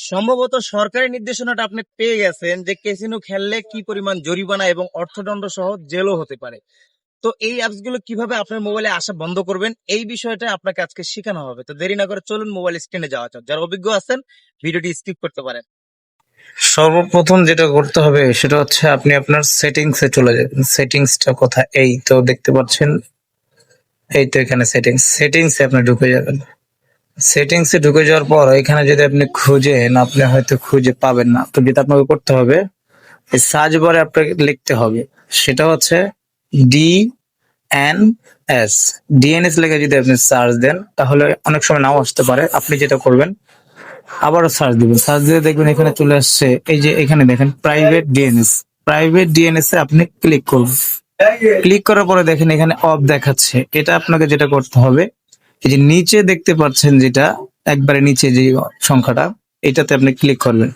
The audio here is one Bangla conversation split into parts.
সম্ভবত সরকারি নির্দেশনাটা আপনি পেয়ে গেছেন যে ক্যাসিনো খেললে কি পরিমাণ জরিমানা এবং অর্থদণ্ড সহ জেলও হতে পারে। তো এই অ্যাপস গুলো কিভাবে আপনার মোবাইলে আসা বন্ধ করবেন এই বিষয়টা আপনাকে আজকে শেখানো হবে। তো দেরি না করে চলুন মোবাইল স্ক্রিনে যাওয়া যাক। যারা অভিজ্ঞ আছেন ভিডিওটি স্কিপ করতে পারেন। সর্বপ্রথম যেটা করতে হবে সেটা হচ্ছে আপনি আপনার সেটিংসে চলে যাবেন। সেটিংসটা কোথায়? এই তো দেখতে পাচ্ছেন, এই তো এখানে সেটিংসে আপনি ঢুকে যাবেন। সেটিংসে ঢুকে যাওয়ার পর এখানে যদি আপনি খুঁজেন, আপনি হয়তো খুঁজে পাবেন না। তো যেটা আপনাকে করতে হবে, এই সার্চ বারে আপনাকে লিখতে হবে, সেটা হচ্ছে DNS। ডিএনএস লেখে যদি আপনি সার্চ দেন তাহলে অনেক সময় নাও আসতে পারে। আপনি যেটা করবেন, আবারও সার্চ দিবেন। সার্চ দিয়ে দেখবেন এখানে চলে আসছে, এই যে এখানে দেখেন প্রাইভেট ডিএনএস। প্রাইভেট ডিএনএস এ আপনি ক্লিক করবেন। ক্লিক করার পরে দেখেন এখানে অফ দেখাচ্ছে। এটা আপনাকে যেটা করতে হবে, এই যে নিচে দেখতে পাচ্ছেন যেটা একবারে নিচে যে সংখ্যাটা, এটাতে আপনি ক্লিক করবেন।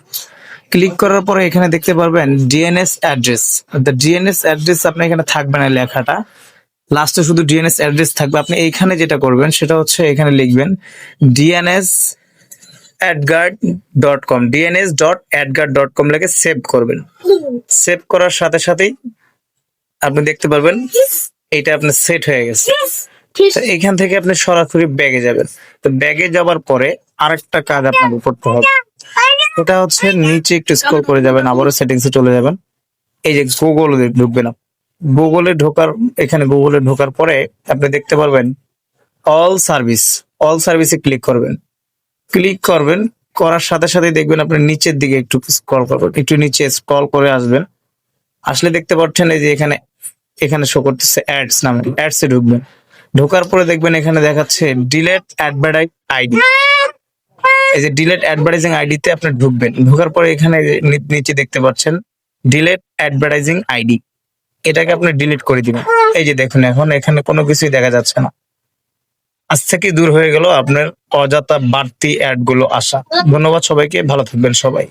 ক্লিক করার পরে এখানে দেখতে পারবেন ডিএনএস অ্যাড্রেস। ডিএনএস অ্যাড্রেস আপনার এখানে থাকবে না লেখাটা, লাস্টে শুধু ডিএনএস অ্যাড্রেস থাকবে। আপনি এইখানে যেটা করবেন সেটা হচ্ছে এখানে লিখবেন DNS@adgard.com, DNS.adgard.com লিখে সেভ করবেন। সেভ করার সাথে সাথেই আপনি দেখতে পারবেন এটা আপনার সেট হয়ে গেছে। তো এখান থেকে আপনি সরাসরি ব্যাগে যাবেন। তো ব্যাগে যাওয়ার পরে আরেকটা কাজ আপনাকে করতে হবে, এটা হচ্ছে নিচে একটু স্ক্রল করে যাবেন, আবারও সেটিংসে চলে যাবেন। এই যে গুগলে ঢুকবেন। এখানে গুগলে ঢোকার পরে আপনি দেখতে পারবেন অল সার্ভিসে ক্লিক করবেন। ক্লিক করবেন, করার সাথে সাথে দেখবেন আপনি নিচের দিকে একটু স্ক্রল করবেন, একটু নিচে স্ক্রল করে আসবেন। আসলে দেখতে পাচ্ছেন এই যে এখানে এখানে শো করতেছে অ্যাডস নামে, অ্যাডস এ ঢুকবেন। ঢোকার পরে দেখবেন এখানে দেখাচ্ছে ডিলেট অ্যাডভার্টাইজ আইডি। এই যে ডিলেট অ্যাডভার্টাইজিং আইডিতে আপনি ঢুকবেন। ঢোকার পরে এখানে নিচে দেখতে পাচ্ছেন ডিলেট অ্যাডভার্টাইজিং আইডি, এটাকে আপনি ডিলিট করে দিবেন। এই যে দেখুন এখন এখানে কোনো কিছুই দেখা যাচ্ছে না। আজ থেকে দূর হয়ে গেল আপনার অযথা বাড়তি অ্যাড গুলো আসা। ধন্যবাদ সবাইকে, ভালো থাকবেন সবাই।